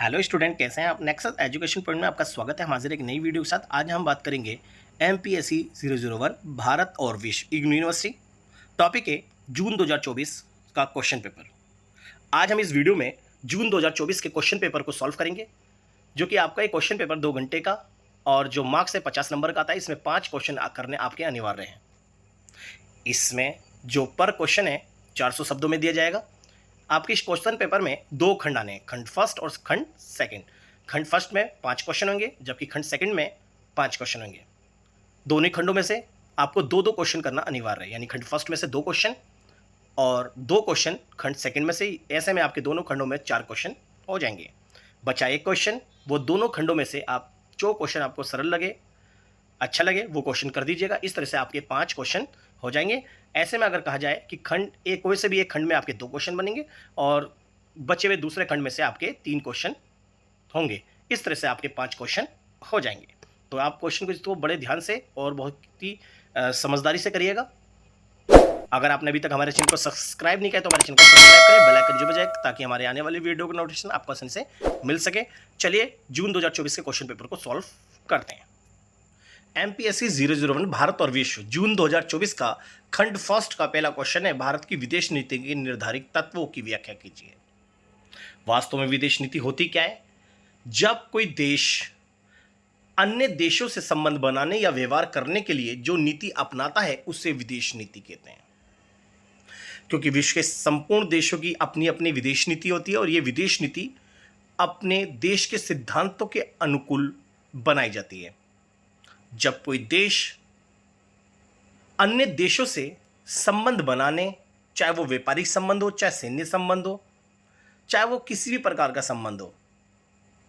Hello student, कैसे हैं आप। नेक्स्ट एजुकेशन पॉइंट में आपका स्वागत है। हम हाजिर एक नई वीडियो के साथ। आज हम बात करेंगे MPSC 001 भारत और विश्व यूनिवर्सिटी। टॉपिक है जून 2024 का क्वेश्चन पेपर। आज हम इस वीडियो में जून 2024 के क्वेश्चन पेपर को सॉल्व करेंगे, जो कि आपका एक क्वेश्चन पेपर 2 घंटे का और जो मार्क्स है 50 नंबर का आता है। इसमें 5 क्वेश्चन करने आपके अनिवार्य हैं। इसमें जो पर क्वेश्चन है 400 शब्दों में दिया जाएगा। आपके इस क्वेश्चन पेपर में 2 खंड आने हैं, खंड फर्स्ट और खंड सेकंड। खंड फर्स्ट में 5 क्वेश्चन होंगे, जबकि खंड सेकंड में 5 क्वेश्चन होंगे। दोनों खंडों में से आपको 2-2 क्वेश्चन करना अनिवार्य है, यानी खंड फर्स्ट में से 2 क्वेश्चन और 2 क्वेश्चन खंड सेकंड में से। ऐसे में आपके दोनों खंडों में 4 क्वेश्चन हो जाएंगे। बचा एक क्वेश्चन, वो दोनों खंडों में से आप जो क्वेश्चन आपको सरल लगे, अच्छा लगे, वो क्वेश्चन कर दीजिएगा। इस तरह से आपके 5 क्वेश्चन हो जाएंगे। ऐसे में अगर कहा जाए कि खंड एक कोई से भी एक खंड में आपके 2 क्वेश्चन बनेंगे और बचे हुए दूसरे खंड में से आपके 3 क्वेश्चन होंगे। इस तरह से आपके 5 क्वेश्चन हो जाएंगे। तो आप क्वेश्चन को तो बड़े ध्यान से और बहुत ही समझदारी से करिएगा। अगर आपने अभी तक हमारे चैनल को सब्सक्राइब नहीं किया तो हमारे चैनल को सब्सक्राइब करें, बेल आइकन जो बजाए, ताकि हमारे आने वाली वीडियो का नोटिफिकेशन आपको आसानी से मिल सके। चलिए जून 2024 के क्वेश्चन पेपर को सॉल्व करते हैं। MPSC 001 भारत और विश्व जून 2024 का खंड फर्स्ट का पहला क्वेश्चन है, भारत की विदेश नीति के निर्धारित तत्वों की व्याख्या कीजिए। वास्तव में विदेश नीति होती क्या है? जब कोई देश अन्य देशों से संबंध बनाने या व्यवहार करने के लिए जो नीति अपनाता है उसे विदेश नीति कहते हैं। क्योंकि विश्व के संपूर्ण देशों की अपनी अपनी विदेश नीति होती है और यह विदेश नीति अपने देश के सिद्धांतों के अनुकूल बनाई जाती है। जब कोई देश अन्य देशों से संबंध बनाने, चाहे वो व्यापारिक संबंध हो, चाहे सैन्य संबंध हो, चाहे वो किसी भी प्रकार का संबंध हो,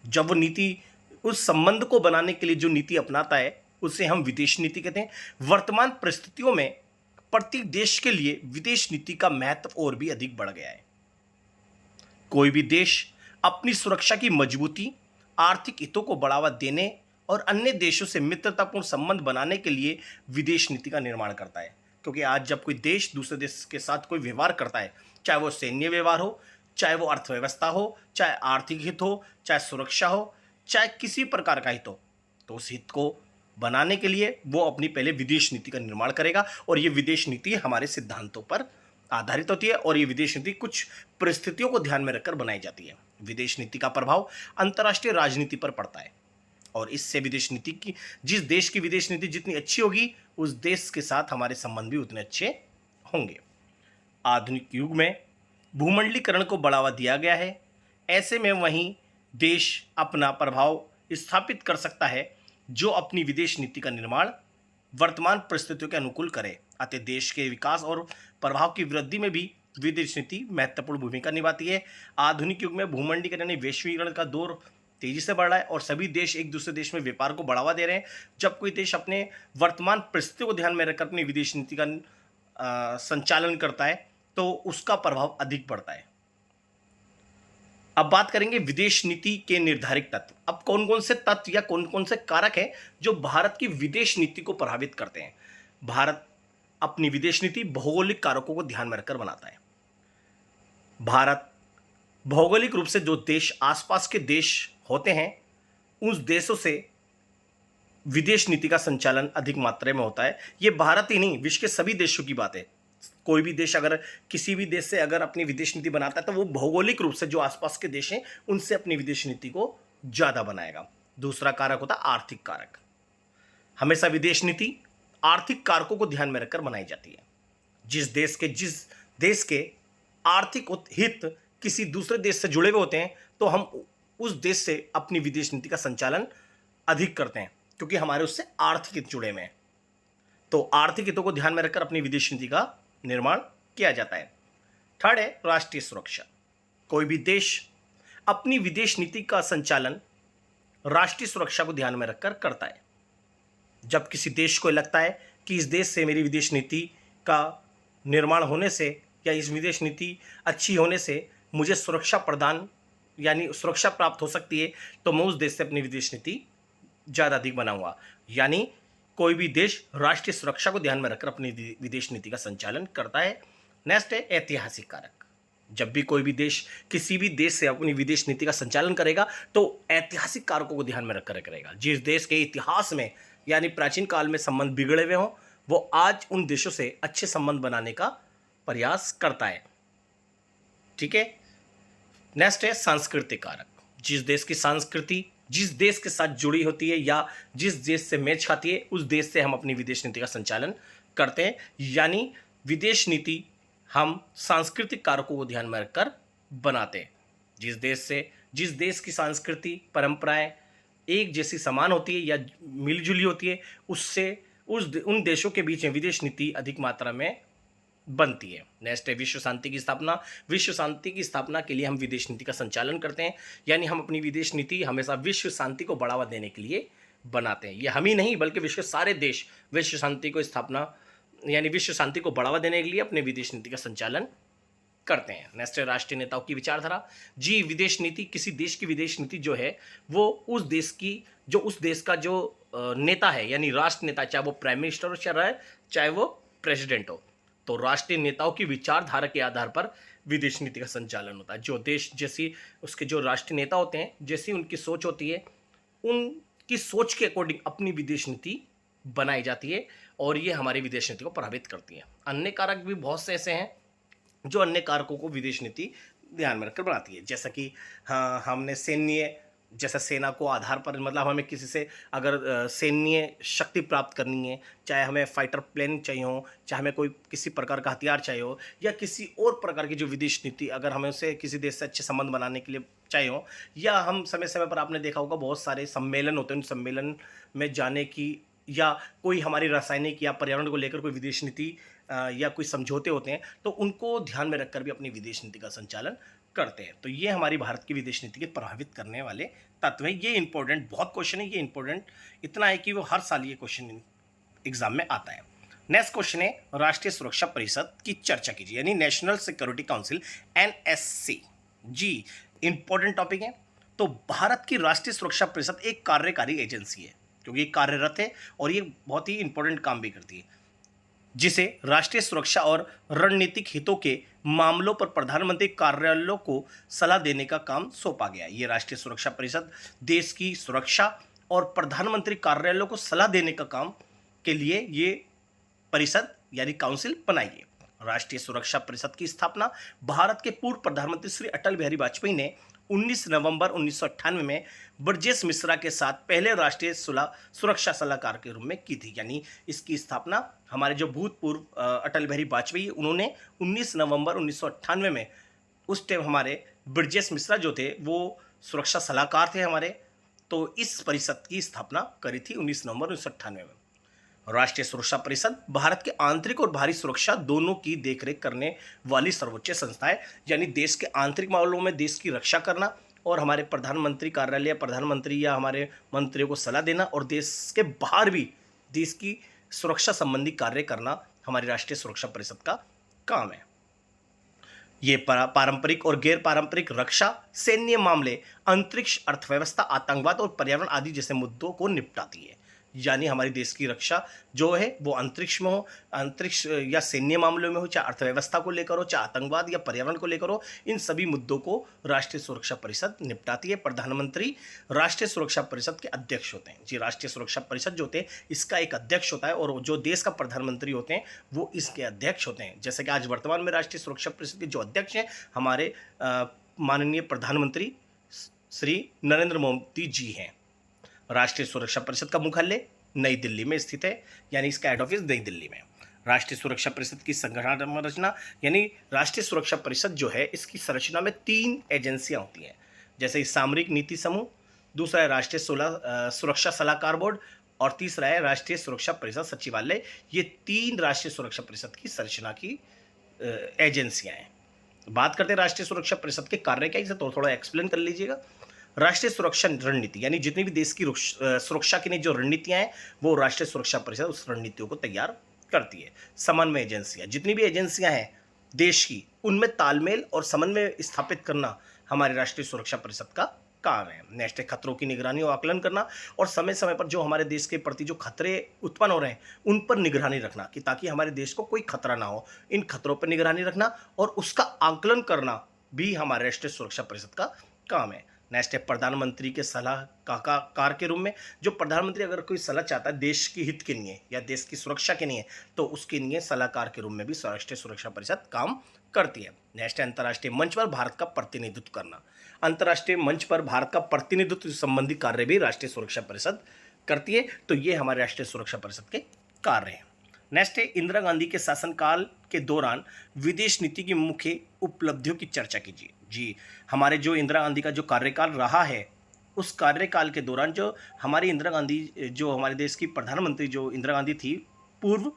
जब वो नीति उस संबंध को बनाने के लिए जो नीति अपनाता है उसे हम विदेश नीति कहते हैं। वर्तमान परिस्थितियों में प्रत्येक देश के लिए विदेश नीति का महत्व और भी अधिक बढ़ गया है। कोई भी देश अपनी सुरक्षा की मजबूती, आर्थिक हितों को बढ़ावा देने और अन्य देशों से मित्रतापूर्ण संबंध बनाने के लिए विदेश नीति का निर्माण करता है। क्योंकि आज जब कोई देश दूसरे देश के साथ कोई व्यवहार करता है, चाहे वो सैन्य व्यवहार हो, चाहे वो अर्थव्यवस्था हो, चाहे आर्थिक हित हो, चाहे सुरक्षा हो, चाहे किसी प्रकार का हित हो, तो उस हित को बनाने के लिए वो अपनी पहले विदेश नीति का निर्माण करेगा। और ये विदेश नीति हमारे सिद्धांतों पर आधारित होती है और ये विदेश नीति कुछ परिस्थितियों को ध्यान में रखकर बनाई जाती है। विदेश नीति का प्रभाव अंतर्राष्ट्रीय राजनीति पर पड़ता है और इससे विदेश नीति की, जिस देश की विदेश नीति जितनी अच्छी होगी उस देश के साथ हमारे संबंध भी उतने अच्छे होंगे। आधुनिक युग में भूमंडलीकरण को बढ़ावा दिया गया है। ऐसे में वहीं देश अपना प्रभाव स्थापित कर सकता है जो अपनी विदेश नीति का निर्माण वर्तमान परिस्थितियों के अनुकूल करे। अतः देश के विकास और प्रभाव की वृद्धि में भी विदेश नीति महत्वपूर्ण भूमिका निभाती है। आधुनिक युग में भूमंडलीकरण यानी वैश्वीकरण का दौर तेजी से बढ़ रहा है और सभी देश एक दूसरे देश में व्यापार को बढ़ावा दे रहे हैं। जब कोई देश अपने वर्तमान परिस्थितियों को ध्यान में रखकर अपनी विदेश नीति का संचालन करता है तो उसका प्रभाव अधिक बढ़ता है। अब बात करेंगे विदेश नीति के निर्धारित तत्व। अब कौन कौन से तत्व या कौन कौन से कारक हैं जो भारत की विदेश नीति को प्रभावित करते हैं। भारत अपनी विदेश नीति भौगोलिक कारकों को ध्यान में रखकर बनाता है। भारत भौगोलिक रूप से जो देश आसपास के देश होते हैं उस देशों से विदेश नीति का संचालन अधिक मात्रा में होता है। ये भारत ही नहीं, विश्व के सभी देशों की बात है। कोई भी देश अगर किसी भी देश से अगर अपनी विदेश नीति बनाता है तो वो भौगोलिक रूप से जो आसपास के देश हैं उनसे अपनी विदेश नीति को ज़्यादा बनाएगा। दूसरा कारक होता है आर्थिक कारक। हमेशा विदेश नीति आर्थिक कारकों को ध्यान में रखकर बनाई जाती है। जिस देश के आर्थिक हित किसी दूसरे देश से जुड़े हुए होते हैं तो हम उस देश से अपनी विदेश नीति का संचालन अधिक करते हैं, क्योंकि हमारे उससे आर्थिक हित जुड़े हुए हैं। तो आर्थिक हितों को ध्यान में रखकर अपनी विदेश नीति का निर्माण किया जाता है। थर्ड है राष्ट्रीय सुरक्षा। कोई भी देश अपनी विदेश नीति का संचालन राष्ट्रीय सुरक्षा को ध्यान में रखकर करता है। जब किसी देश को लगता है कि इस देश से मेरी विदेश नीति का निर्माण होने से या इस विदेश नीति अच्छी होने से मुझे सुरक्षा प्रदान यानी सुरक्षा प्राप्त हो सकती है, तो मैं उस देश से अपनी विदेश नीति ज़्यादा अधिक बनाऊंगा। यानी कोई भी देश राष्ट्रीय सुरक्षा को ध्यान में रखकर अपनी विदेश नीति का संचालन करता है। नेक्स्ट है ऐतिहासिक कारक। जब भी कोई भी देश किसी भी देश से अपनी विदेश नीति का संचालन करेगा तो ऐतिहासिक कारकों को ध्यान में रखकर करेगा। जिस देश के इतिहास में यानी प्राचीन काल में संबंध बिगड़े हुए हों, वो आज उन देशों से अच्छे संबंध बनाने का प्रयास करता है। ठीक है। नेक्स्ट है सांस्कृतिक कारक। जिस देश की संस्कृति जिस देश के साथ जुड़ी होती है या जिस देश से मेल खाती है, उस देश से हम अपनी विदेश नीति का संचालन करते हैं। यानी विदेश नीति हम सांस्कृतिक कारकों को ध्यान में रखकर बनाते हैं। जिस देश की संस्कृति परंपराएं एक जैसी समान होती है या मिलजुली होती है, उससे उन देशों के बीच में विदेश नीति अधिक मात्रा में बनती है। नेक्स्ट है विश्व शांति की स्थापना। विश्व शांति की स्थापना के लिए हम विदेश नीति का संचालन करते हैं। यानी हम अपनी विदेश नीति हमेशा विश्व शांति को बढ़ावा देने के लिए बनाते हैं। ये हम ही नहीं बल्कि विश्व के सारे देश विश्व शांति को स्थापना यानी विश्व शांति को बढ़ावा देने के लिए अपने विदेश नीति का संचालन करते हैं। नेक्स्ट है राष्ट्रीय नेताओं की विचारधारा। जी, विदेश नीति किसी देश की विदेश नीति जो है वो उस देश का जो नेता है यानी राष्ट्र नेता, चाहे वो प्राइम मिनिस्टर हो चाहे वो प्रेसिडेंट हो, तो राष्ट्रीय नेताओं की विचारधारा के आधार पर विदेश नीति का संचालन होता है। जो देश जैसी उसके जो राष्ट्रीय नेता होते हैं, जैसी उनकी सोच होती है, उनकी सोच के अकॉर्डिंग अपनी विदेश नीति बनाई जाती है और ये हमारी विदेश नीति को प्रभावित करती है। अन्य कारक भी बहुत से ऐसे हैं जो अन्य कारकों को विदेश नीति ध्यान में रखकर बनाती है। जैसा कि हमने जैसा सेना को आधार पर, मतलब हमें किसी से अगर सैन्य शक्ति प्राप्त करनी है, चाहे हमें फाइटर प्लेन चाहिए हो, चाहे हमें कोई किसी प्रकार का हथियार चाहिए हो, या किसी और प्रकार की जो विदेश नीति अगर हमें उससे किसी देश से अच्छे संबंध बनाने के लिए चाहिए हो, या हम समय समय पर आपने देखा होगा बहुत सारे सम्मेलन होते हैं, उन सम्मेलन में जाने की, या कोई हमारी रासायनिक या पर्यावरण को लेकर कोई विदेश नीति या कोई समझौते होते हैं, तो उनको ध्यान में रखकर भी अपनी विदेश नीति का संचालन करते हैं। तो ये हमारी भारत की विदेश नीति के प्रभावित करने वाले तत्व हैं। ये इंपॉर्टेंट बहुत क्वेश्चन है, ये इंपॉर्टेंट इतना है कि वो हर साल ये क्वेश्चन एग्जाम में आता है। नेक्स्ट क्वेश्चन है राष्ट्रीय सुरक्षा परिषद की चर्चा कीजिए, यानी नेशनल सिक्योरिटी काउंसिल NSC। जी, इंपॉर्टेंट टॉपिक है। तो भारत की राष्ट्रीय सुरक्षा परिषद एक कार्यकारी एजेंसी है, क्योंकि ये कार्यरत है और ये बहुत ही इंपॉर्टेंट काम भी करती है, जिसे राष्ट्रीय सुरक्षा और रणनीतिक हितों के मामलों पर प्रधानमंत्री कार्यालयों को सलाह देने का काम सौंपा गया। ये राष्ट्रीय सुरक्षा परिषद देश की सुरक्षा और प्रधानमंत्री कार्यालयों को सलाह देने का काम के लिए ये परिषद यानी काउंसिल बनाई है। राष्ट्रीय सुरक्षा परिषद की स्थापना भारत के पूर्व प्रधानमंत्री श्री अटल बिहारी वाजपेयी ने 19 नवंबर 1998 में ब्रजेश मिश्रा के साथ पहले राष्ट्रीय सुरक्षा सलाहकार के रूप में की थी। यानी इसकी स्थापना हमारे जो भूतपूर्व अटल बिहारी वाजपेयी, उन्होंने 19 नवंबर 1998 में, उस टाइम हमारे ब्रजेश मिश्रा जो थे वो सुरक्षा सलाहकार थे हमारे, तो इस परिषद की स्थापना करी थी 19 नवंबर 1998 में। राष्ट्रीय सुरक्षा परिषद भारत के आंतरिक और बाहरी सुरक्षा दोनों की देखरेख करने वाली सर्वोच्च संस्था है। यानी देश के आंतरिक मामलों में देश की रक्षा करना और हमारे प्रधानमंत्री कार्यालय, प्रधानमंत्री या हमारे मंत्रियों को सलाह देना, और देश के बाहर भी देश की सुरक्षा संबंधी कार्य करना हमारी राष्ट्रीय सुरक्षा परिषद का काम है। ये पारंपरिक और गैर पारंपरिक रक्षा, सैन्य मामले, अंतरिक्ष, अर्थव्यवस्था, आतंकवाद और पर्यावरण आदि जैसे मुद्दों को निपटाती है। यानी हमारी देश की रक्षा जो है वो अंतरिक्ष में हो, अंतरिक्ष या सैन्य मामलों में हो, चाहे अर्थव्यवस्था को लेकर हो, चाहे आतंकवाद या पर्यावरण को लेकर हो, इन सभी मुद्दों को राष्ट्रीय सुरक्षा परिषद निपटाती है। प्रधानमंत्री राष्ट्रीय सुरक्षा परिषद के अध्यक्ष होते हैं। जी, राष्ट्रीय सुरक्षा परिषद जो होते हैं इसका एक अध्यक्ष होता है, और जो देश का प्रधानमंत्री होते हैं वो इसके अध्यक्ष होते हैं। जैसे कि आज वर्तमान में राष्ट्रीय सुरक्षा परिषद के जो अध्यक्ष हैं हमारे माननीय प्रधानमंत्री श्री नरेंद्र मोदी जी हैं। राष्ट्रीय सुरक्षा परिषद का मुख्यालय नई दिल्ली में स्थित है, यानी इसका हेड ऑफिस नई दिल्ली में। राष्ट्रीय सुरक्षा परिषद की संगठन रचना, यानी राष्ट्रीय सुरक्षा परिषद जो है इसकी संरचना में 3 एजेंसियां होती हैं, जैसे सामरिक नीति समूह, दूसरा है राष्ट्रीय सुरक्षा सलाहकार बोर्ड, और तीसरा है राष्ट्रीय सुरक्षा परिषद सचिवालय। ये 3 राष्ट्रीय सुरक्षा परिषद की संरचना की एजेंसियां हैं। बात करते हैं राष्ट्रीय सुरक्षा परिषद के कार्य क्या, इसे थोड़ा एक्सप्लेन कर लीजिएगा। राष्ट्रीय सुरक्षा रणनीति, यानी जितनी भी देश की सुरक्षा की जो रणनीतियां हैं वो राष्ट्रीय सुरक्षा परिषद उस रणनीतियों को तैयार करती है। समन्वय एजेंसियां, जितनी भी एजेंसियां हैं देश की, उनमें तालमेल और समन्वय स्थापित करना हमारी राष्ट्रीय सुरक्षा परिषद का काम है। नेक्स्ट है खतरों की निगरानी और आकलन करना, और समय समय पर जो हमारे देश के प्रति जो खतरे उत्पन्न हो रहे हैं उन पर निगरानी रखना, कि ताकि हमारे देश को कोई खतरा ना हो। इन खतरों पर निगरानी रखना और उसका आकलन करना भी हमारे राष्ट्रीय सुरक्षा परिषद का काम है। नेक्स्ट है प्रधानमंत्री के सलाहकार के रूप में, जो प्रधानमंत्री अगर कोई सलाह चाहता है देश के हित के लिए या देश की सुरक्षा के लिए, तो उसके लिए सलाहकार के रूप में भी राष्ट्रीय सुरक्षा परिषद काम करती है। नेक्स्ट है अंतर्राष्ट्रीय मंच पर भारत का प्रतिनिधित्व करना। अंतर्राष्ट्रीय मंच पर भारत का प्रतिनिधित्व संबंधी कार्य भी राष्ट्रीय सुरक्षा परिषद करती है। तो ये हमारे राष्ट्रीय सुरक्षा परिषद के कार्य हैं। नेक्स्ट है इंदिरा गांधी के शासनकाल के दौरान विदेश नीति की मुख्य उपलब्धियों की चर्चा कीजिए। जी, हमारे जो इंदिरा गांधी का जो कार्यकाल रहा है, उस कार्यकाल के दौरान जो हमारी इंदिरा गांधी, जो हमारे देश की प्रधानमंत्री जो इंदिरा गांधी थी पूर्व,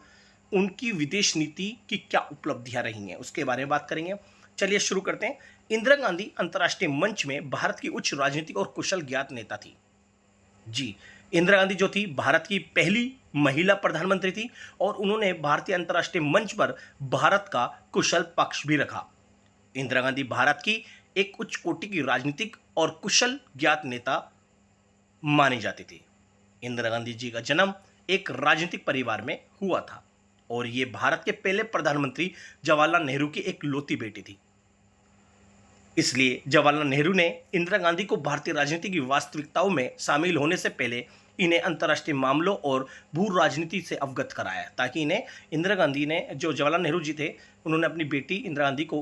उनकी विदेश नीति की क्या उपलब्धियां रही हैं उसके बारे में बात करेंगे। चलिए शुरू करते हैं। इंदिरा गांधी अंतर्राष्ट्रीय मंच में भारत की उच्च राजनीतिक और कुशल ज्ञात नेता थी। जी, इंदिरा गांधी जो थी भारत की पहली महिला प्रधानमंत्री थी और उन्होंने भारतीय अंतर्राष्ट्रीय मंच पर भारत का कुशल पक्ष भी रखा। इंदिरा गांधी भारत की एक उच्च कोटि की राजनीतिक और कुशल ज्ञात नेता मानी जाती थी। इंदिरा गांधी जी का जन्म एक राजनीतिक परिवार में हुआ था और ये भारत के पहले प्रधानमंत्री जवाहरलाल नेहरू की एक लौती बेटी थी। इसलिए जवाहरलाल नेहरू ने इंदिरा गांधी को भारतीय राजनीति की वास्तविकताओं में शामिल होने से पहले इन्हें अंतर्राष्ट्रीय मामलों और भू राजनीति से अवगत कराया, ताकि इन्हें, इंदिरा गांधी ने, जो जवाहरलाल नेहरू जी थे, उन्होंने अपनी बेटी इंदिरा गांधी को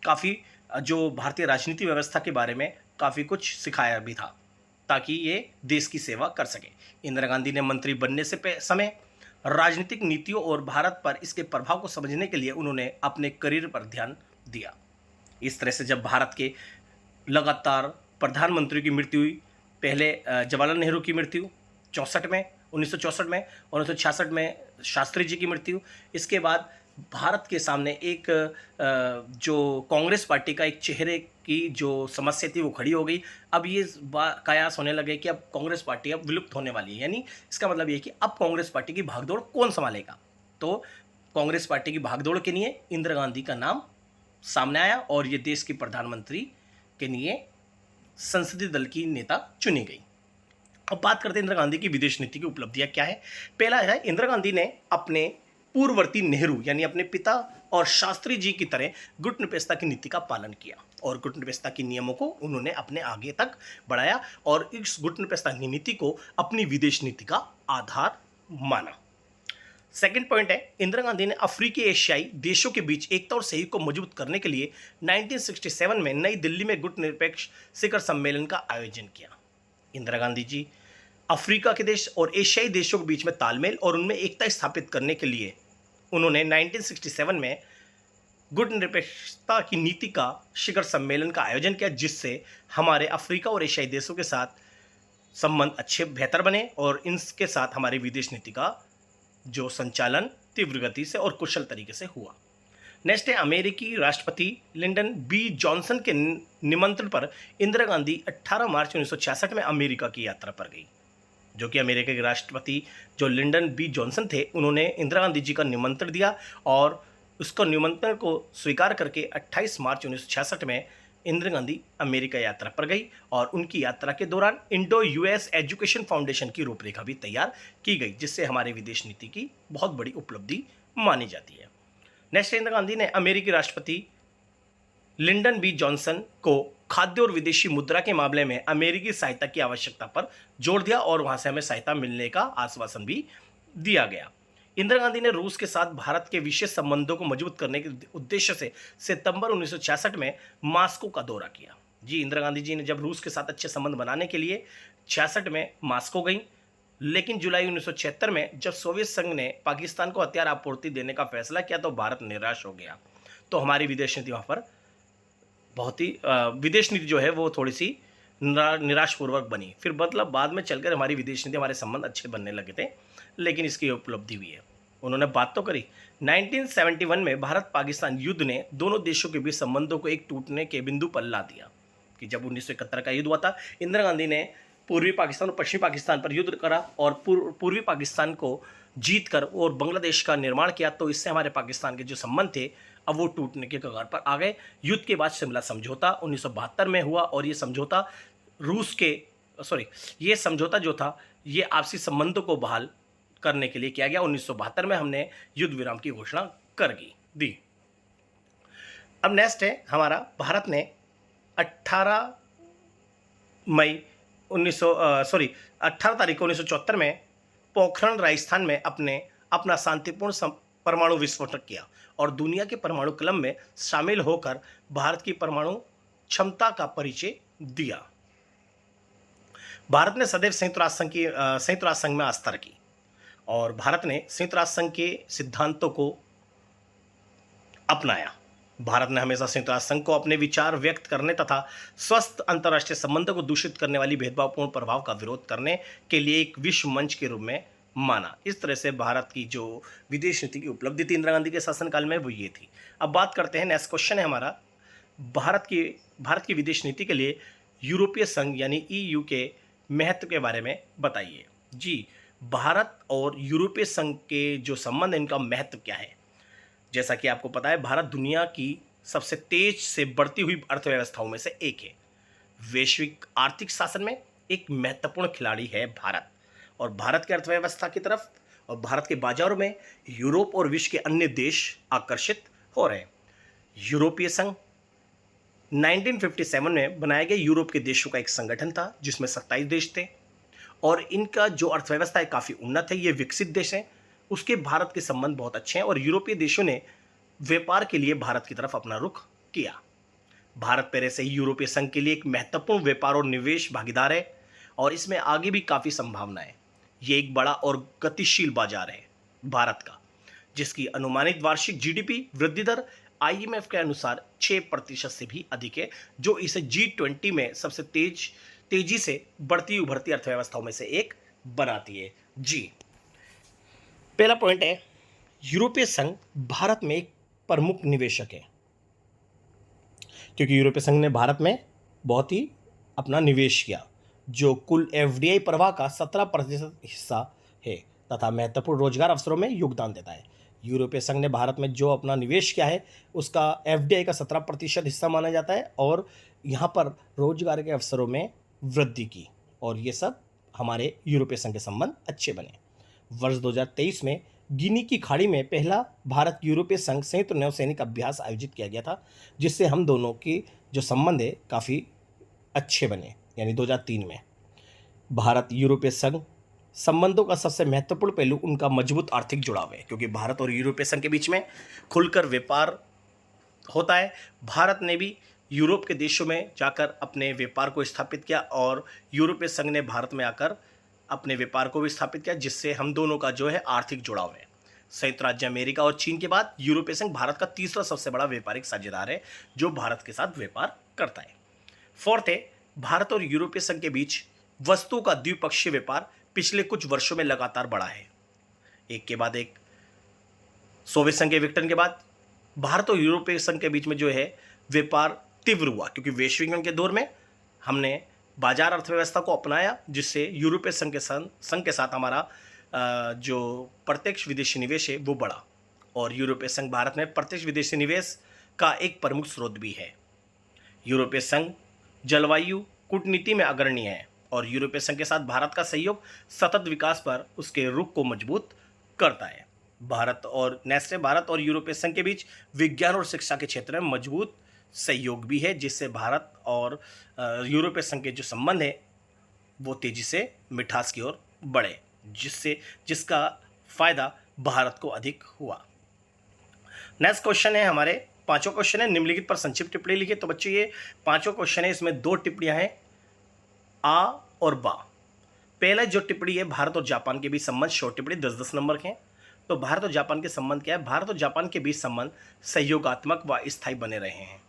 काफ़ी जो भारतीय राजनीति व्यवस्था के बारे में काफ़ी कुछ सिखाया भी था, ताकि ये देश की सेवा कर सके। इंदिरा गांधी ने मंत्री बनने से समय राजनीतिक नीतियों और भारत पर इसके प्रभाव को समझने के लिए उन्होंने अपने करियर पर ध्यान दिया। इस तरह से जब भारत के लगातार प्रधानमंत्री की मृत्यु हुई, पहले जवाहरलाल नेहरू की मृत्यु 64 में, 1964 में, 1966 में शास्त्री जी की मृत्यु, इसके बाद भारत के सामने एक जो कांग्रेस पार्टी का एक चेहरे की जो समस्या थी वो खड़ी हो गई। अब ये कयास होने लगे कि अब कांग्रेस पार्टी अब विलुप्त होने वाली है, यानी इसका मतलब ये है कि अब कांग्रेस पार्टी की भागदौड़ कौन संभालेगा। तो कांग्रेस पार्टी की भागदौड़ के लिए इंदिरा गांधी का नाम सामने आया और ये देश की प्रधानमंत्री के लिए संसदीय दल की नेता चुनी गई। अब बात करते हैं इंदिरा गांधी की विदेश नीति की उपलब्धियां क्या है। पहला है, इंदिरा गांधी ने अपने पूर्ववर्ती नेहरू यानी अपने पिता और शास्त्री जी की तरह गुटनिरपेक्षता की नीति का पालन किया और गुटनिरपेक्षता के नियमों को उन्होंने अपने आगे तक बढ़ाया और इस गुटनिरपेक्षता की नीति को अपनी विदेश नीति का आधार माना। सेकंड पॉइंट है, इंदिरा गांधी ने अफ्रीकी एशियाई देशों के बीच एकता और सहयोग को मजबूत करने के लिए 1967 में नई दिल्ली में गुटनिरपेक्ष शिखर सम्मेलन का आयोजन किया। इंदिरा गांधी जी अफ्रीका के देश और एशियाई देशों के बीच में तालमेल और उनमें एकता स्थापित करने के लिए उन्होंने 1967 में गुटनिरपेक्षता की नीति का शिखर सम्मेलन का आयोजन किया, जिससे हमारे अफ्रीका और एशियाई देशों के साथ संबंध अच्छे बेहतर बने और इनके साथ हमारी विदेश नीति का जो संचालन तीव्र गति से और कुशल तरीके से हुआ। नेक्स्ट है, अमेरिकी राष्ट्रपति लिंडन बी जॉनसन के निमंत्रण पर इंदिरा गांधी 18 मार्च 1966 में अमेरिका की यात्रा पर गई। जो कि अमेरिका के राष्ट्रपति जो लिंडन बी जॉनसन थे, उन्होंने इंदिरा गांधी जी का निमंत्रण दिया और उसका निमंत्रण को स्वीकार करके 28 मार्च 1966 में इंदिरा गांधी अमेरिका यात्रा पर गई और उनकी यात्रा के दौरान इंडो यूएस एजुकेशन फाउंडेशन की रूपरेखा भी तैयार की गई, जिससे हमारी विदेश नीति की बहुत बड़ी उपलब्धि मानी जाती है। नेक्स्ट, इंदिरा गांधी ने अमेरिकी राष्ट्रपति लिंडन बी जॉनसन को खाद्य और विदेशी मुद्रा के मामले में अमेरिकी सहायता की आवश्यकता पर जोर दिया और वहां से हमें सहायता मिलने का आश्वासन भी दिया गया। इंदिरा गांधी ने रूस के साथ भारत के विशेष संबंधों को मजबूत करने के उद्देश्य से सितंबर 1966 में मास्को का दौरा किया। जी, इंदिरा गांधी जी ने जब रूस के साथ अच्छे संबंध बनाने के लिए 66 में मास्को गई, लेकिन जुलाई 1976 में जब सोवियत संघ ने पाकिस्तान को हथियार आपूर्ति देने का फैसला किया तो भारत निराश हो गया। तो हमारी विदेश नीति वहाँ पर बहुत ही विदेश नीति जो है वो थोड़ी सी निराशपूर्वक बनी। फिर मतलब बाद में चलकर हमारी विदेश नीति, हमारे संबंध अच्छे बनने लगे थे, लेकिन इसकी उपलब्धि हुई है। उन्होंने बात तो करी। 1971 में भारत पाकिस्तान युद्ध ने दोनों देशों के बीच संबंधों को एक टूटने के बिंदु पर ला दिया कि जब 1971 का युद्ध हुआ था, इंदिरा गांधी ने पूर्वी पाकिस्तान और पश्चिमी पाकिस्तान पर युद्ध करा और पूर्वी पाकिस्तान को जीतकर और बांग्लादेश का निर्माण किया। तो इससे हमारे पाकिस्तान के जो संबंध थे अब वो टूटने के कगार पर आ गए। युद्ध के बाद शिमला समझौता 1972 में हुआ और ये समझौता रूस के ये समझौता जो था ये आपसी संबंधों को बहाल करने के लिए किया गया। 1972 में हमने युद्ध विराम की घोषणा कर दी। अब नेक्स्ट है हमारा, भारत ने 18 मई 18 तारीख को 1974 में पोखरण राजस्थान में अपना शांतिपूर्ण परमाणु विस्फोटक किया और दुनिया के परमाणु क्लब में शामिल होकर भारत की परमाणु क्षमता का परिचय दिया। भारत ने सदैव संयुक्त राष्ट्र संघ में आस्था रखी और भारत ने संयुक्त राष्ट्र संघ के सिद्धांतों को अपनाया। भारत ने हमेशा संयुक्त राष्ट्र संघ को अपने विचार व्यक्त करने तथा स्वस्थ अंतर्राष्ट्रीय संबंधों को दूषित करने वाली भेदभावपूर्ण प्रभाव का विरोध करने के लिए एक विश्व मंच के रूप में माना। इस तरह से भारत की जो विदेश नीति की उपलब्धि थी इंदिरा गांधी के शासनकाल में वो ये थी। अब बात करते हैं, नेक्स्ट क्वेश्चन है हमारा, भारत की विदेश नीति के लिए यूरोपीय संघ यानी EU के महत्व के बारे में बताइए। जी, भारत और यूरोपीय संघ के जो संबंध है इनका महत्व क्या है। जैसा कि आपको पता है, भारत दुनिया की सबसे तेज से बढ़ती हुई अर्थव्यवस्थाओं में से एक है। वैश्विक आर्थिक शासन में एक महत्वपूर्ण खिलाड़ी है भारत, और भारत की अर्थव्यवस्था की तरफ और भारत के बाजारों में यूरोप और विश्व के अन्य देश आकर्षित हो रहे हैं। यूरोपीय संघ 1957 में बनाया गया यूरोप के देशों का एक संगठन था जिसमें 27 देश थे और इनका जो अर्थव्यवस्था है काफ़ी उन्नत है, ये विकसित देश हैं, उसके भारत के संबंध बहुत अच्छे हैं और यूरोपीय देशों ने व्यापार के लिए भारत की तरफ अपना रुख किया। भारत पहले से ही यूरोपीय संघ के लिए एक महत्वपूर्ण व्यापार और निवेश भागीदार है और इसमें आगे भी काफ़ी संभावना है। ये एक बड़ा और गतिशील बाजार है भारत का, जिसकी अनुमानित वार्षिक GDP वृद्धि दर IMF के अनुसार 6% से भी अधिक है, जो इसे G20 में सबसे तेजी से बढ़ती उभरती अर्थव्यवस्थाओं में से एक बनाती है। जी, पहला पॉइंट है, यूरोपीय संघ भारत में एक प्रमुख निवेशक है, क्योंकि यूरोपीय संघ ने भारत में बहुत ही अपना निवेश किया, जो कुल FDI प्रवाह का 17% हिस्सा है तथा महत्वपूर्ण रोजगार अवसरों में योगदान देता है। यूरोपीय संघ ने भारत में जो अपना निवेश किया है उसका FDI का 17% हिस्सा माना जाता है और यहाँ पर रोजगार के अवसरों में वृद्धि की, और ये सब हमारे यूरोपीय संघ के संबंध अच्छे बने। वर्ष 2023 में गिनी की खाड़ी में पहला भारत यूरोपीय संघ संयुक्त नौसैनिक अभ्यास आयोजित किया गया था, जिससे हम दोनों की जो संबंध है काफ़ी अच्छे बने। यानी 2003 में भारत यूरोपीय संघ संबंधों का सबसे महत्वपूर्ण पहलू उनका मजबूत आर्थिक जुड़ाव है, क्योंकि भारत और यूरोपीय संघ के बीच में खुलकर व्यापार होता है। भारत ने भी यूरोप के देशों में जाकर अपने व्यापार को स्थापित किया और यूरोपीय संघ ने भारत में आकर अपने व्यापार को भी स्थापित किया, जिससे हम दोनों का जो है आर्थिक जुड़ाव है। संयुक्त राज्य अमेरिका और चीन के बाद यूरोपीय संघ भारत का तीसरा सबसे बड़ा व्यापारिक साझेदार है जो भारत के साथ व्यापार करता है। फोर्थ है, भारत और यूरोपीय संघ के बीच वस्तुओं का द्विपक्षीय व्यापार पिछले कुछ वर्षों में लगातार बढ़ा है। एक के बाद एक सोवियत संघ के विघटन के बाद भारत और यूरोपीय संघ के बीच में जो है व्यापार तीव्र हुआ, क्योंकि वैश्वीकरण के दौर में हमने बाजार अर्थव्यवस्था को अपनाया, जिससे यूरोपीय संघ के साथ हमारा जो प्रत्यक्ष विदेशी निवेश है वो बढ़ा, और यूरोपीय संघ भारत में प्रत्यक्ष विदेशी निवेश का एक प्रमुख स्रोत भी है। यूरोपीय संघ जलवायु कूटनीति में अग्रणी है और यूरोपीय संघ के साथ भारत का सहयोग सतत विकास पर उसके रुख को मजबूत करता है। भारत और यूरोपीय संघ के बीच विज्ञान और शिक्षा के क्षेत्र में मजबूत सहयोग भी है, जिससे भारत और यूरोपीय संघ के जो संबंध है वो तेजी से मिठास की ओर बढ़े, जिसका फायदा भारत को अधिक हुआ। नेक्स्ट क्वेश्चन है हमारे, पांचों क्वेश्चन है, निम्नलिखित पर संक्षिप्त टिप्पणी लिखिए। तो बच्चे ये पांचों क्वेश्चन है, इसमें 2 टिप्पणियां हैं आ और बा। पहला जो टिप्पणी है, भारत और जापान के बीच संबंध, शॉर्ट टिप्पणी 10-10 नंबर के हैं। तो भारत और जापान के संबंध क्या है? भारत और जापान के बीच संबंध सहयोगात्मक व स्थायी बने रहे हैं।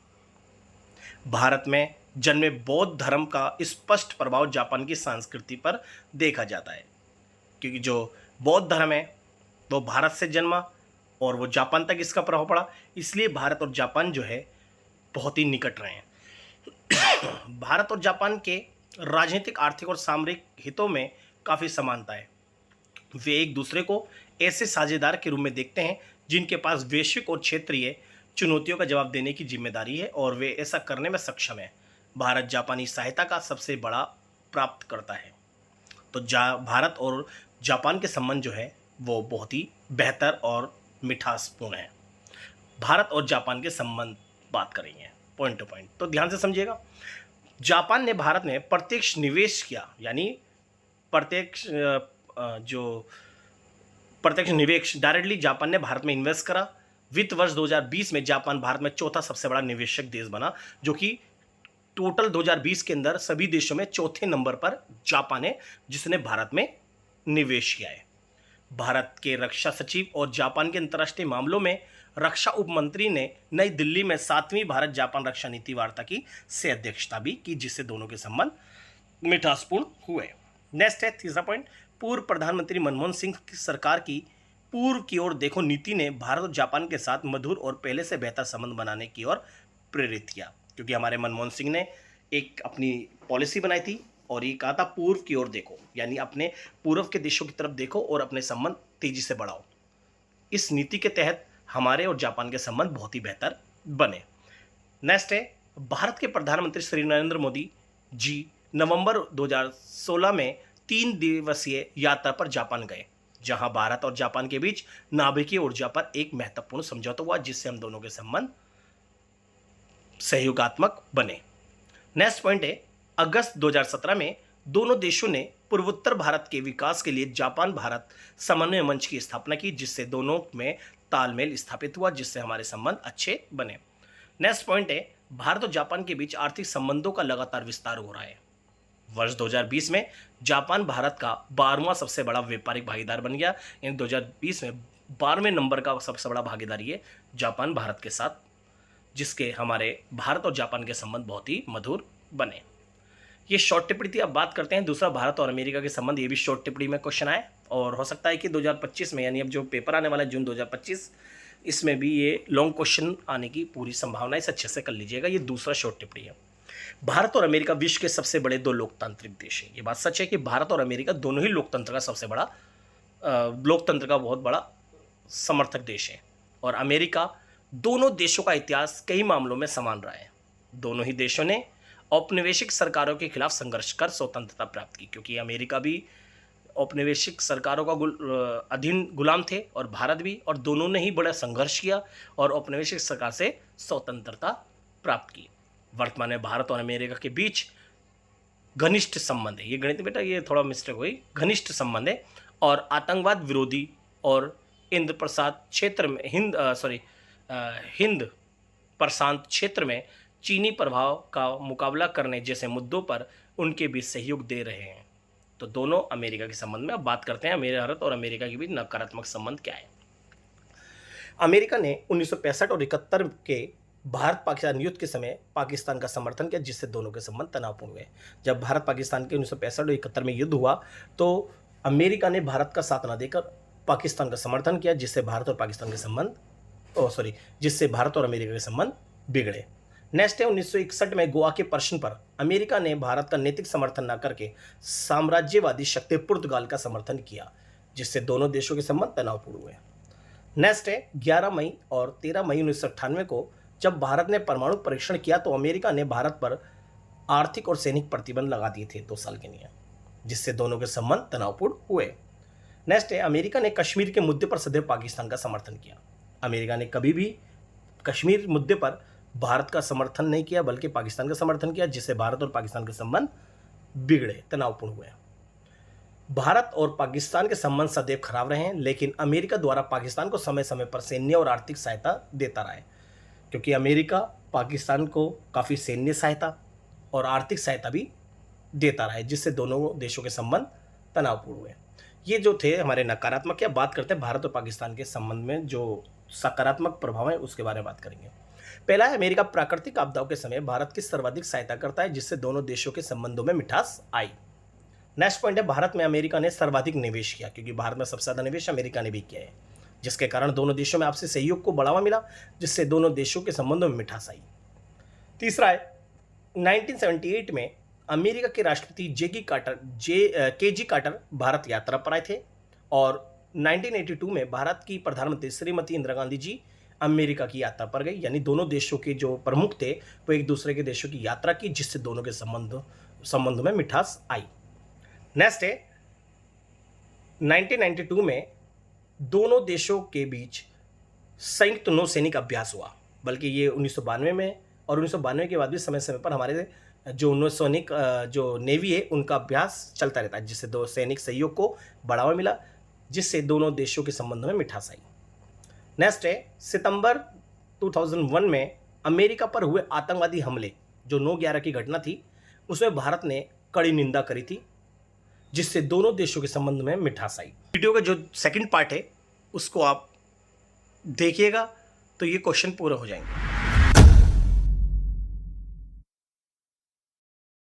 भारत में जन्मे बौद्ध धर्म का स्पष्ट प्रभाव जापान की संस्कृति पर देखा जाता है, क्योंकि जो बौद्ध धर्म है वो भारत से जन्मा और वो जापान तक इसका प्रभाव पड़ा, इसलिए भारत और जापान जो है बहुत ही निकट रहे हैं। भारत और जापान के राजनीतिक, आर्थिक और सामरिक हितों में काफ़ी समानता है। वे एक दूसरे को ऐसे साझेदार के रूप में देखते हैं जिनके पास वैश्विक और क्षेत्रीय चुनौतियों का जवाब देने की जिम्मेदारी है और वे ऐसा करने में सक्षम हैं। भारत जापानी सहायता का सबसे बड़ा प्राप्त करता है। तो भारत और जापान के संबंध जो है वो बहुत ही बेहतर और मिठासपूर्ण है। भारत और जापान के संबंध बात करेंगे पॉइंट टू पॉइंट, तो ध्यान से समझिएगा। जापान ने भारत में प्रत्यक्ष निवेश किया, यानी प्रत्यक्ष निवेश डायरेक्टली जापान ने भारत में इन्वेस्ट करा। वित्त वर्ष 2020 में जापान भारत में चौथा सबसे बड़ा निवेशक देश बना, जो कि टोटल 2020 के अंदर सभी देशों में चौथे नंबर पर जापान है जिसने भारत में निवेश किया है। भारत के रक्षा सचिव और जापान के अंतर्राष्ट्रीय मामलों में रक्षा उप मंत्री ने नई दिल्ली में 7वीं भारत जापान रक्षा नीति वार्ता की से अध्यक्षता भी की, जिससे दोनों के संबंध मिठासपूर्ण हुए। नेक्स्ट है तीसरा पॉइंट, पूर्व प्रधानमंत्री मनमोहन सिंह की सरकार की पूर्व की ओर देखो नीति ने भारत और जापान के साथ मधुर और पहले से बेहतर संबंध बनाने की ओर प्रेरित किया, क्योंकि हमारे मनमोहन सिंह ने एक अपनी पॉलिसी बनाई थी और ये कहा था पूर्व की ओर देखो, यानी अपने पूर्व के देशों की तरफ देखो और अपने संबंध तेजी से बढ़ाओ। इस नीति के तहत हमारे और जापान के संबंध बहुत ही बेहतर बने। नेक्स्ट है, भारत के प्रधानमंत्री श्री नरेंद्र मोदी जी नवंबर 2016 में 3 दिवसीय यात्रा पर जापान गए, जहां भारत और जापान के बीच नाभिकीय ऊर्जा पर एक महत्वपूर्ण समझौता हुआ, जिससे हम दोनों के संबंध सहयोगात्मक बने। नेक्स्ट पॉइंट है, अगस्त 2017 में दोनों देशों ने पूर्वोत्तर भारत के विकास के लिए जापान भारत समन्वय मंच की स्थापना की, जिससे दोनों में तालमेल स्थापित हुआ, जिससे हमारे संबंध अच्छे बने। नेक्स्ट पॉइंट है, भारत और जापान के बीच आर्थिक संबंधों का लगातार विस्तार हो रहा है। वर्ष 2020 में जापान भारत का 12वां सबसे बड़ा व्यापारिक भागीदार बन गया, यानी 2020 में 12वें नंबर का सबसे बड़ा भागीदारी है जापान भारत के साथ, जिसके हमारे भारत और जापान के संबंध बहुत ही मधुर बने। ये शॉर्ट टिप्पणी थी। अब बात करते हैं दूसरा, भारत और अमेरिका के संबंध। ये भी शॉर्ट टिप्पणी में क्वेश्चन आए और हो सकता है कि 2025 में, यानी अब जो पेपर आने वाला है जून 2025, इसमें भी ये लॉन्ग क्वेश्चन आने की पूरी संभावना है, इसे अच्छे से कर लीजिएगा। ये दूसरा शॉर्ट टिप्पणी है। भारत और अमेरिका विश्व के सबसे बड़े 2 लोकतांत्रिक देश हैं। ये बात सच है कि भारत और अमेरिका दोनों ही लोकतंत्र का सबसे बड़ा लोकतंत्र का बहुत बड़ा समर्थक देश है, और अमेरिका दोनों देशों का इतिहास कई मामलों में समान रहा है। दोनों ही देशों ने औपनिवेशिक सरकारों के खिलाफ संघर्ष कर स्वतंत्रता प्राप्त की, क्योंकि अमेरिका भी औपनिवेशिक सरकारों का अधीन गुलाम थे और भारत भी, और दोनों ने ही बड़ा संघर्ष किया और औपनिवेशिक सरकार से स्वतंत्रता प्राप्त की। वर्तमान में भारत और अमेरिका के बीच घनिष्ठ संबंध है। ये गणित बेटा ये थोड़ा मिस्टेक हुई, घनिष्ठ संबंध है, और आतंकवाद विरोधी और हिंद प्रशांत क्षेत्र में हिंद प्रशांत क्षेत्र में चीनी प्रभाव का मुकाबला करने जैसे मुद्दों पर उनके बीच सहयोग दे रहे हैं। तो दोनों अमेरिका के संबंध में अब बात करते हैं, भारत और अमेरिका के बीच नकारात्मक संबंध क्या है। अमेरिका ने 1965 और 71 के भारत पाकिस्तान युद्ध के समय पाकिस्तान का समर्थन किया, जिससे दोनों के संबंध तनावपूर्ण हुए। जब भारत पाकिस्तान के 1965 और 71 में युद्ध हुआ तो अमेरिका ने भारत का साथ न देकर पाकिस्तान का समर्थन किया, जिससे भारत और पाकिस्तान के संबंध जिससे भारत और अमेरिका के संबंध बिगड़े। नेक्स्ट है, 1961 में गोवा के प्रश्न पर अमेरिका ने भारत का नैतिक समर्थन न करके साम्राज्यवादी शक्ति पुर्तगाल का समर्थन किया, जिससे दोनों देशों के संबंध तनावपूर्ण हुए। नेक्स्ट है, 11 मई और 13 मई 1998 को जब भारत ने परमाणु परीक्षण किया तो अमेरिका ने भारत पर आर्थिक और सैनिक प्रतिबंध लगा दिए थे 2 साल के लिए, जिससे दोनों के संबंध तनावपूर्ण हुए। नेक्स्ट है, अमेरिका ने कश्मीर के मुद्दे पर सदैव पाकिस्तान का समर्थन किया। अमेरिका ने कभी भी कश्मीर मुद्दे पर भारत का समर्थन नहीं किया, बल्कि पाकिस्तान का समर्थन किया, जिससे भारत और पाकिस्तान के संबंध बिगड़े, तनावपूर्ण हुए। भारत और पाकिस्तान के संबंध सदैव खराब रहे हैं, लेकिन अमेरिका द्वारा पाकिस्तान को समय समय पर सैन्य और आर्थिक सहायता देता रहा है, क्योंकि अमेरिका पाकिस्तान को काफ़ी सैन्य सहायता और आर्थिक सहायता भी देता रहा है, जिससे दोनों देशों के संबंध तनावपूर्ण हुए। ये जो थे हमारे नकारात्मक, या बात करते हैं भारत और पाकिस्तान के संबंध में जो सकारात्मक प्रभाव है उसके बारे में बात करेंगे। पहला है, अमेरिका प्राकृतिक आपदाओं के समय भारत की सर्वाधिक सहायता करता है, जिससे दोनों देशों के संबंधों में मिठास आई। नेक्स्ट पॉइंट है, भारत में अमेरिका ने सर्वाधिक निवेश किया, क्योंकि भारत में सबसे ज़्यादा निवेश अमेरिका ने भी किया है, जिसके कारण दोनों देशों में आपसी सहयोग को बढ़ावा मिला, जिससे दोनों देशों के संबंधों में मिठास आई। तीसरा है, 1978 में अमेरिका के राष्ट्रपति के जी कार्टर भारत यात्रा पर आए थे, और 1982 में भारत की प्रधानमंत्री श्रीमती इंदिरा गांधी जी अमेरिका की यात्रा पर गई, यानी दोनों देशों के जो प्रमुख थे वो एक दूसरे के देशों की यात्रा की, जिससे दोनों के संबंधों में मिठास आई। नेक्स्ट है 1992 में दोनों देशों के बीच संयुक्त नौसैनिक अभ्यास हुआ, बल्कि ये 1992 में, और 1992 के बाद भी समय समय पर हमारे जो नौसैनिक जो नेवी है उनका अभ्यास चलता रहता है, जिससे दो सैनिक सहयोग को बढ़ावा मिला, जिससे दोनों देशों के संबंधों में मिठास आई। नेक्स्ट है सितंबर 2001 में अमेरिका पर हुए आतंकवादी हमले जो 9/11 की घटना थी, उसमें भारत ने कड़ी निंदा करी थी, जिससे दोनों देशों के संबंध में मिठास आई। वीडियो का जो सेकंड पार्ट है उसको आप देखिएगा तो ये क्वेश्चन पूरा हो जाएंगे।